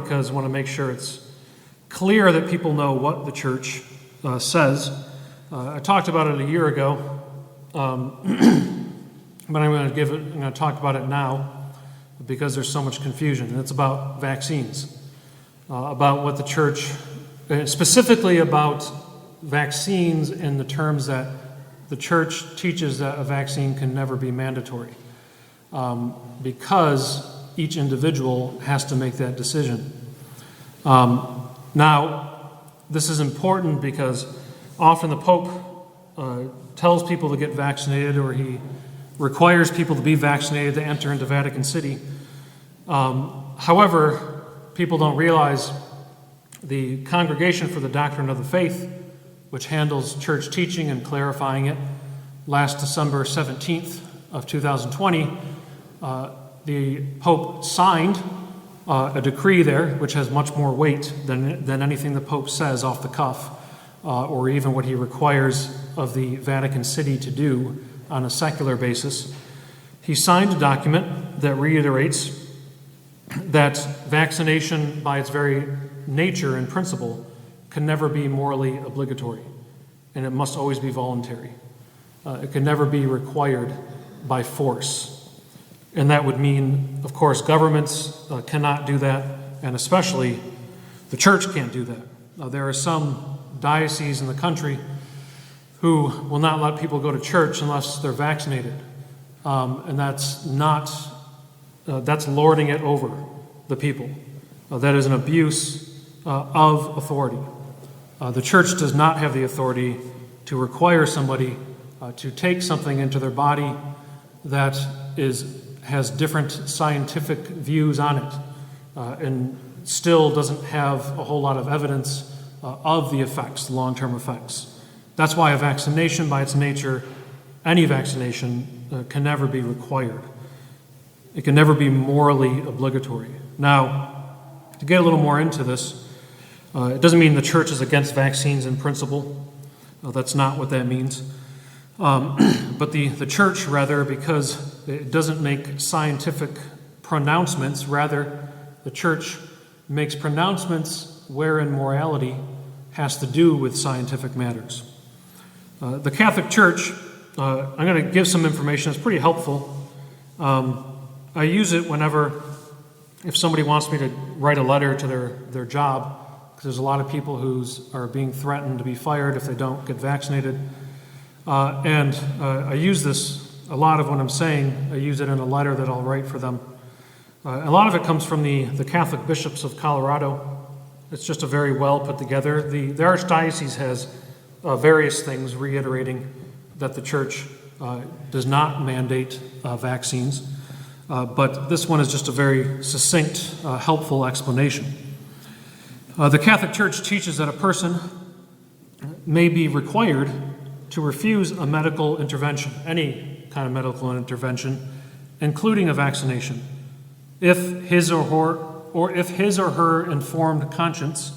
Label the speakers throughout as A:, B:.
A: because I want to make sure it's clear that people know what the church says. I talked about it a year ago, but I'm going to talk about it now because there's so much confusion, and it's about vaccines, about what the church, specifically about vaccines in the terms that the church teaches that a vaccine can never be mandatory, because each individual has to make that decision. Now, this is important because often the Pope tells people to get vaccinated, or he requires people to be vaccinated to enter into Vatican City. However, people don't realize the Congregation for the Doctrine of the Faith, which handles church teaching and clarifying it, last December 17th of 2020, the Pope signed a decree there, which has much more weight than anything the Pope says off the cuff, or even what he requires of the Vatican City to do on a secular basis. He signed a document that reiterates that vaccination, by its very nature and principle, can never be morally obligatory, and it must always be voluntary. It can never be required by force. And that would mean, of course, governments cannot do that, and especially the church can't do that. There are some dioceses in the country who will not let people go to church unless they're vaccinated. And that's lording it over the people. That is an abuse of authority. The church does not have the authority to require somebody to take something into their body that has different scientific views on it, and still doesn't have a whole lot of evidence of the effects, the long-term effects. That's why a vaccination, by its nature, any vaccination, can never be required. It can never be morally obligatory. Now, to get a little more into this, it doesn't mean the church is against vaccines in principle. That's not what that means. But the church, rather, because it doesn't make scientific pronouncements, rather, the church makes pronouncements wherein morality has to do with scientific matters. The Catholic Church, I'm going to give some information that's pretty helpful. I use it if somebody wants me to write a letter to their job, because there's a lot of people who are being threatened to be fired if they don't get vaccinated. And I use this, a lot of what I'm saying, I use it in a letter that I'll write for them. A lot of it comes from the Catholic bishops of Colorado. It's just a very well put together. The Archdiocese has various things reiterating that the church does not mandate vaccines, but this one is just a very succinct, helpful explanation. The Catholic Church teaches that a person may be required to refuse a medical intervention, any kind of medical intervention, including a vaccination, if his or her informed conscience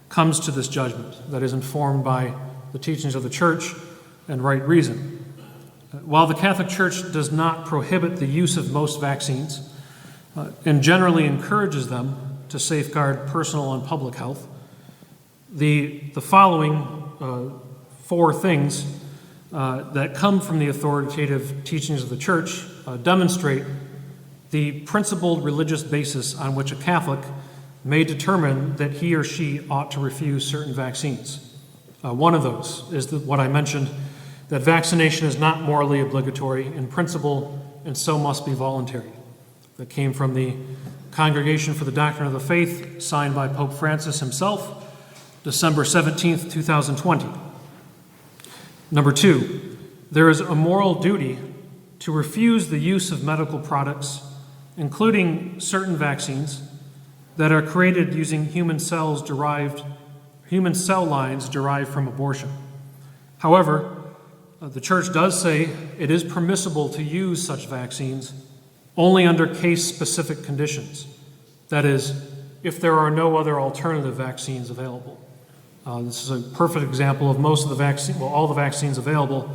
A: comes to this judgment, that is informed by the teachings of the church and right reason. While the Catholic Church does not prohibit the use of most vaccines and generally encourages them to safeguard personal and public health, the following four things that come from the authoritative teachings of the church demonstrate the principled religious basis on which a Catholic may determine that he or she ought to refuse certain vaccines. One of those is what I mentioned, that vaccination is not morally obligatory in principle and so must be voluntary. That came from the Congregation for the Doctrine of the Faith, signed by Pope Francis himself, December 17th, 2020. Number two, there is a moral duty to refuse the use of medical products, including certain vaccines, that are created using human cell lines derived from abortion. However, the church does say it is permissible to use such vaccines only under case-specific conditions. That is, if there are no other alternative vaccines available. This is a perfect example of most of the all the vaccines available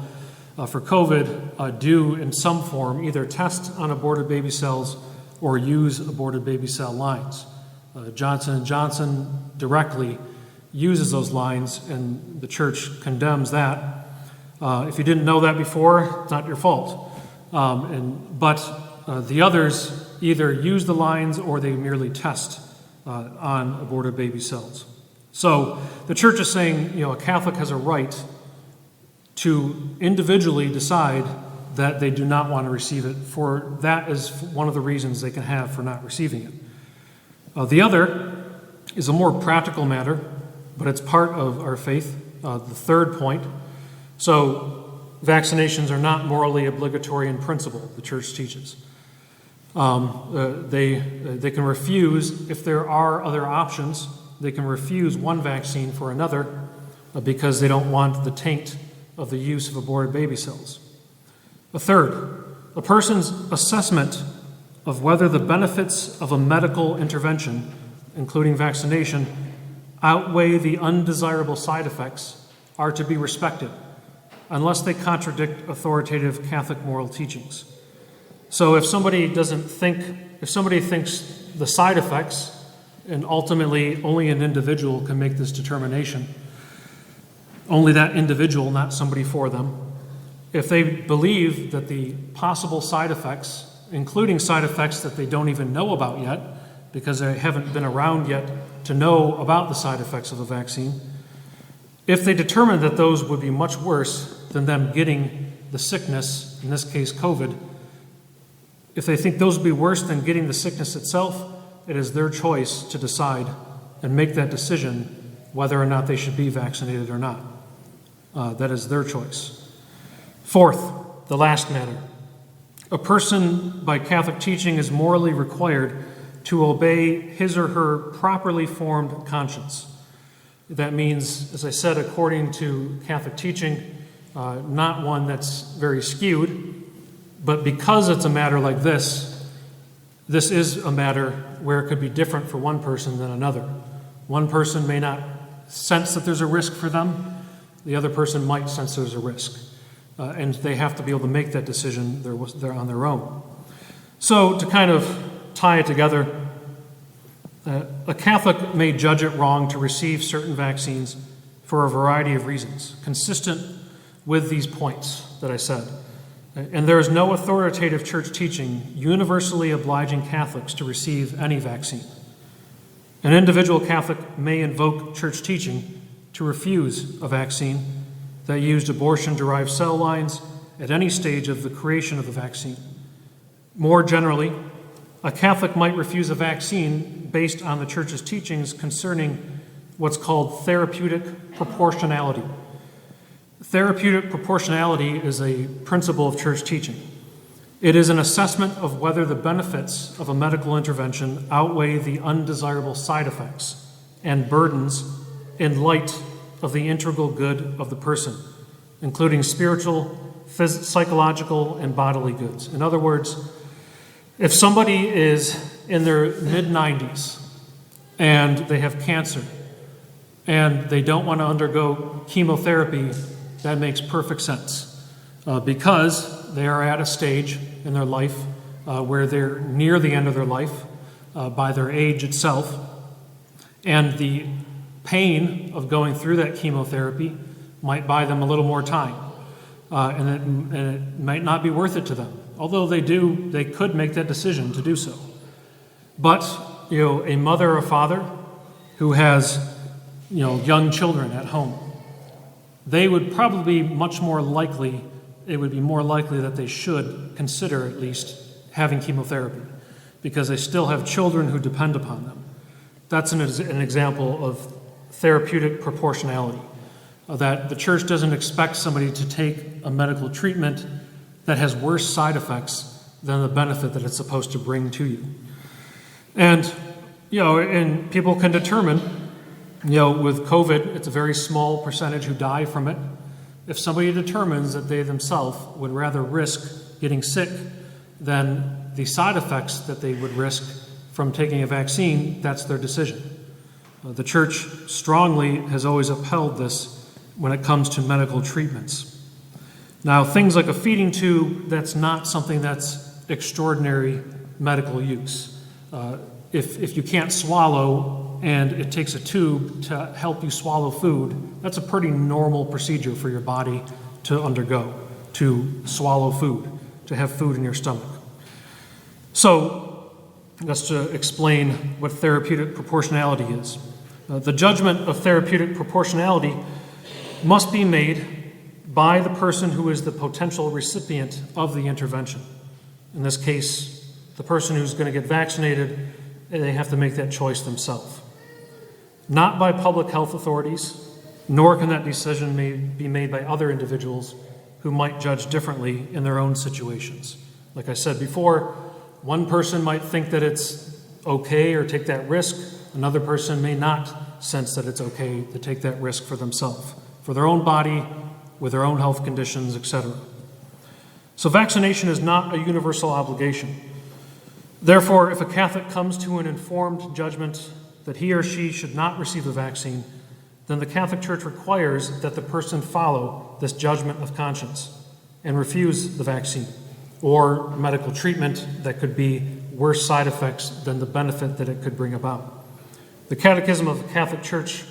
A: for COVID do in some form either test on aborted baby cells or use aborted baby cell lines. Johnson & Johnson directly uses those lines, and the church condemns that. If you didn't know that before, it's not your fault. But the others either use the lines or they merely test on aborted baby cells. So the church is saying, a Catholic has a right to individually decide that they do not want to receive it, for that is one of the reasons they can have for not receiving it. The other is a more practical matter, but it's part of our faith, the third point. So vaccinations are not morally obligatory in principle, the church teaches. They can refuse, if there are other options, they can refuse one vaccine for another because they don't want the taint of the use of aborted baby cells. A third, a person's assessment of whether the benefits of a medical intervention, including vaccination, outweigh the undesirable side effects are to be respected, unless they contradict authoritative Catholic moral teachings. So if somebody thinks the side effects, and ultimately only an individual can make this determination, only that individual, not somebody for them, if they believe that the possible side effects, including side effects that they don't even know about yet, because they haven't been around yet to know about the side effects of a vaccine, if they determine that those would be much worse than them getting the sickness, in this case COVID, if they think those would be worse than getting the sickness itself, it is their choice to decide and make that decision whether or not they should be vaccinated or not. That is their choice. Fourth, the last matter. A person, by Catholic teaching, is morally required to obey his or her properly formed conscience. That means, as I said, according to Catholic teaching, not one that's very skewed, but because it's a matter like this is a matter where it could be different for one person than another. One person may not sense that there's a risk for them. The other person might sense there's a risk. And they have to be able to make that decision they're on their own. So to kind of tie it together, a Catholic may judge it wrong to receive certain vaccines for a variety of reasons, consistent with these points that I said. And there is no authoritative church teaching universally obliging Catholics to receive any vaccine. An individual Catholic may invoke church teaching to refuse a vaccine that used abortion-derived cell lines at any stage of the creation of the vaccine. More generally, a Catholic might refuse a vaccine based on the Church's teachings concerning what's called therapeutic proportionality. Therapeutic proportionality is a principle of Church teaching. It is an assessment of whether the benefits of a medical intervention outweigh the undesirable side effects and burdens in light of the integral good of the person, including spiritual, psychological, and bodily goods. In other words, if somebody is in their mid-90s and they have cancer and they don't want to undergo chemotherapy, that makes perfect sense because they are at a stage in their life where they're near the end of their life by their age itself, and the pain of going through that chemotherapy might buy them a little more time, and it might not be worth it to them. Although they could make that decision to do so. But a mother or father who has young children at home, they would probably be more likely that they should consider at least having chemotherapy because they still have children who depend upon them. That's an example of therapeutic proportionality, that the Church doesn't expect somebody to take a medical treatment that has worse side effects than the benefit that it's supposed to bring to you. And, and people can determine, with COVID, it's a very small percentage who die from it. If somebody determines that they themselves would rather risk getting sick than the side effects that they would risk from taking a vaccine, that's their decision. The Church strongly has always upheld this when it comes to medical treatments. Now, things like a feeding tube, that's not something that's extraordinary medical use. if you can't swallow and it takes a tube to help you swallow food, that's a pretty normal procedure for your body to undergo, to swallow food, to have food in your stomach. So, just to explain what therapeutic proportionality is. The judgment of therapeutic proportionality must be made by the person who is the potential recipient of the intervention. In this case, the person who's going to get vaccinated, they have to make that choice themselves. Not by public health authorities, nor can that decision be made by other individuals who might judge differently in their own situations. Like I said before, one person might think that it's okay or take that risk. Another person may not sense that it's okay to take that risk for themselves, for their own body, with their own health conditions, etc. So vaccination is not a universal obligation. Therefore, if a Catholic comes to an informed judgment that he or she should not receive the vaccine, then the Catholic Church requires that the person follow this judgment of conscience and refuse the vaccine or medical treatment that could be worse side effects than the benefit that it could bring about. The Catechism of the Catholic Church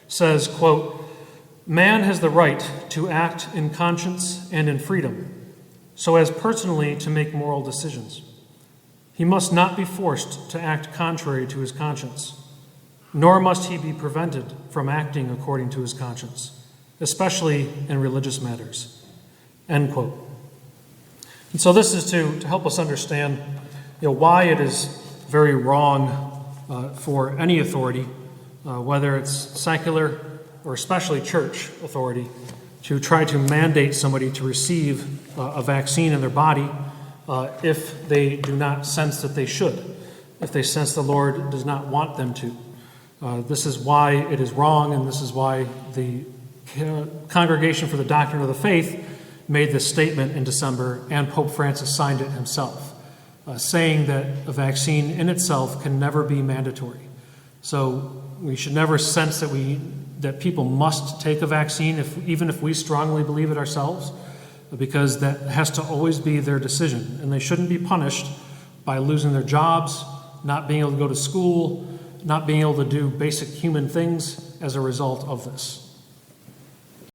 A: says, quote, "Man has the right to act in conscience and in freedom, so as personally to make moral decisions. He must not be forced to act contrary to his conscience, nor must he be prevented from acting according to his conscience, especially in religious matters." End quote. And so this is to help us understand why it is very wrong for any authority, whether it's secular or especially church authority, to try to mandate somebody to receive a vaccine in their body if they do not sense that they should, if they sense the Lord does not want them to. This is why it is wrong, and this is why the Congregation for the Doctrine of the Faith made this statement in December, and Pope Francis signed it himself, saying that a vaccine in itself can never be mandatory. So we should never sense that people must take a vaccine, even if we strongly believe it ourselves, because that has to always be their decision, and they shouldn't be punished by losing their jobs, not being able to go to school, not being able to do basic human things as a result of this.